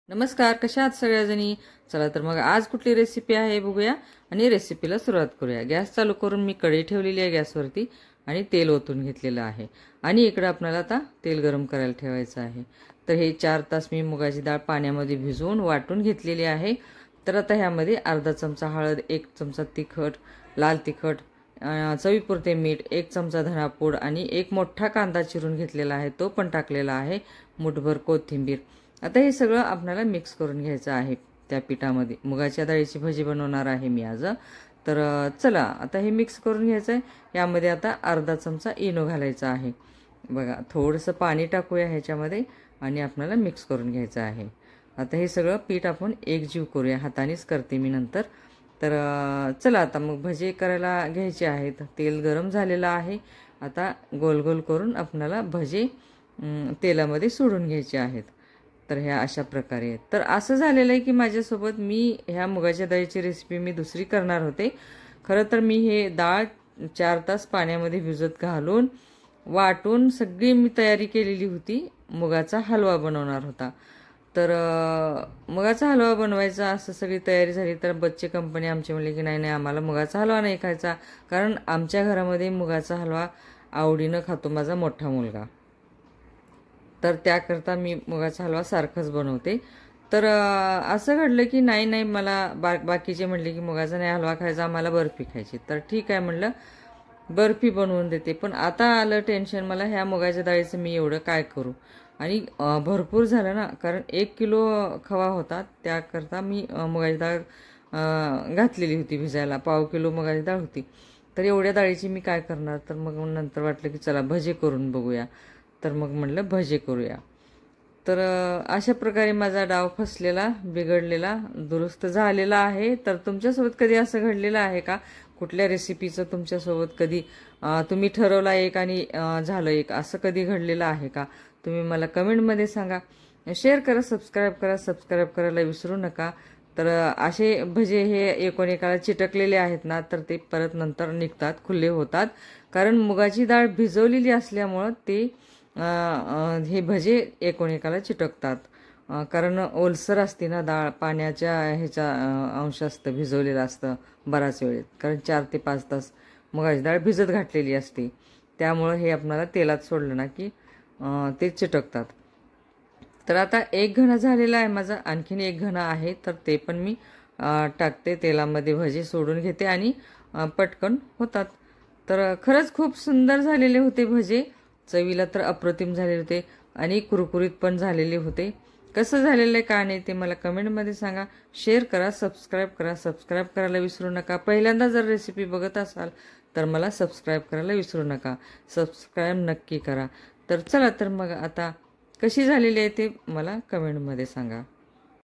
नमस्कार, कशा आहात सगळ्याजणी? चला तर मग आज कुठली रेसिपी आहे बघूया आणि रेसिपीला सुरुवात करूया। गॅस चालू करून मी कढई ठेवलेली आहे गॅसवरती आणि तेल ओतून घेतलेलं आहे आणि इकडे आपल्याला आता तेल गरम करायला ठेवायचं आहे। तर हे 4 तास मी मुगाची डाळ पाण्यामध्ये भिजवून वाटून घेतलेली आहे। तर आता ह्यामध्ये अर्धा चमचा हळद, 1 चमचा तिखट, लाल तिखट, चवीपुरते मीठ, 1 चमचा धनापूड आणि 1 मोठा कांदा चिरून घेतलेला आहे तो पण टाकलेला आहे, मुठभर कोथिंबीर। आता हे सगळं आपल्याला मिक्स करून घ्यायचं आहे त्या पिठामध्ये। मुगाच्या डाळीची भजी बनवणार आहे मी आज। तर चला आता हे मिक्स करून घ्यायचं आहे। यामध्ये आता अर्धा चमचा इनो घालायचा आहे। बघा, थोडंसं पाणी टाकूया ह्याच्यामध्ये आणि आपल्याला मिक्स करून घ्यायचं आहे। आता हे सगळं पीठ आपण एकजीव करूया, हातानेच करते मी नंतर। तर चला आता मग भजी करायला घ्यायचे आहेत। तेल गरम झालेलं आहे, आता गोल गोल करून आपल्याला भजी तेलामध्ये सोडून घ्यायचे आहेत। तर ह्या अशा प्रकारे। तर असं झालेलं आहे की माझ्यासोबत मी ह्या मुगाच्या डाळीची रेसिपी मी दुसरी करणार होते। खरं तर मी हे डाळ 4 तास पाण्यामध्ये भिजत घालून वाटून सगळी मी तयारी केलेली होती, मुगाचा हलवा बनवणार होता। तर मुगाचा हलवा बनवायचा असं सगळी तयारी झाली तर बच्चे कंपनी आमचे म्हणले की नाही नाही, आम्हाला मुगाचा हलवा नाही खायचा, कारण आमच्या घरामध्ये मुगाचा हलवा आवडीनं खातो माझा मोठा मुलगा। तर त्याकरता मी मुगाचा हलवा सारखंच बनवते। तर असं घडलं की नाही नाही, मला बाकीचे म्हणले की मुगाचा नाही हलवा खायचा, आम्हाला बर्फी खायची। तर ठीक आहे म्हणलं, बर्फी बनवून देते। पण आता आलं टेन्शन मला, ह्या मुगाच्या डाळीचं मी एवढं काय करू? आणि भरपूर झालं ना, कारण 1 किलो खवा होता, त्याकरता मी मुगाची डाळ घातलेली होती भिजायला, पाव किलो मुगाची डाळ होती। तर एवढ्या डाळीची मी काय करणार? तर मग नंतर वाटलं की चला भजी करून बघूया। तर मग म्हटलं भजी करूया। तर अशा प्रकारे माझा डाव फसलेला, बिघडलेला, दुरुस्त झालेला आहे। तर तुमच्यासोबत कधी असं घडलेलं आहे का? कुठल्या रेसिपीचं तुमच्यासोबत कधी तुम्ही ठरवला एक आणि झालं एक, असं कधी घडलेलं आहे का? तुम्ही मला कमेंटमध्ये सांगा, शेअर करा, सबस्क्राईब करायला विसरू नका। तर असे भजे हे एकोणेकाला चिटकलेले आहेत ना, तर ते परत नंतर निघतात, खुले होतात, कारण मुगाची डाळ भिजवलेली असल्यामुळं ते हे भजे एकोणेकाला चिटकतात। कारण ओलसर असते ना डाळ, पाण्याच्या ह्याचा अंश असतं, भिजवलेलं असतं बराच वेळेत, कारण 4 ते 5 तास मुगाची डाळ भिजत घातलेली असते, त्यामुळं हे आपल्याला तेलात सोडलं ना की ते चिटकतात। तर आता 1 घणा झालेला आहे माझा, आणखीन 1 घणा आहे, तर ते पण मी टाकते तेलामध्ये, भजी सोडून घेते आणि पटकन होतात। तर खरंच खूप सुंदर झालेले होते भजे, चवीला तर अप्रतिम झालेले होते आणि कुरकुरीत पण झालेले होते। कसं झालेलं आहे का नाही ते मला कमेंटमध्ये सांगा, शेअर करा, सबस्क्राईब करायला विसरू नका। पहिल्यांदा जर रेसिपी बघत असाल तर मला सबस्क्राईब करायला विसरू नका, सबस्क्राईब नक्की करा। तर चला तर मग आता कशी झालेली आहे ते मला कमेंटमध्ये सांगा।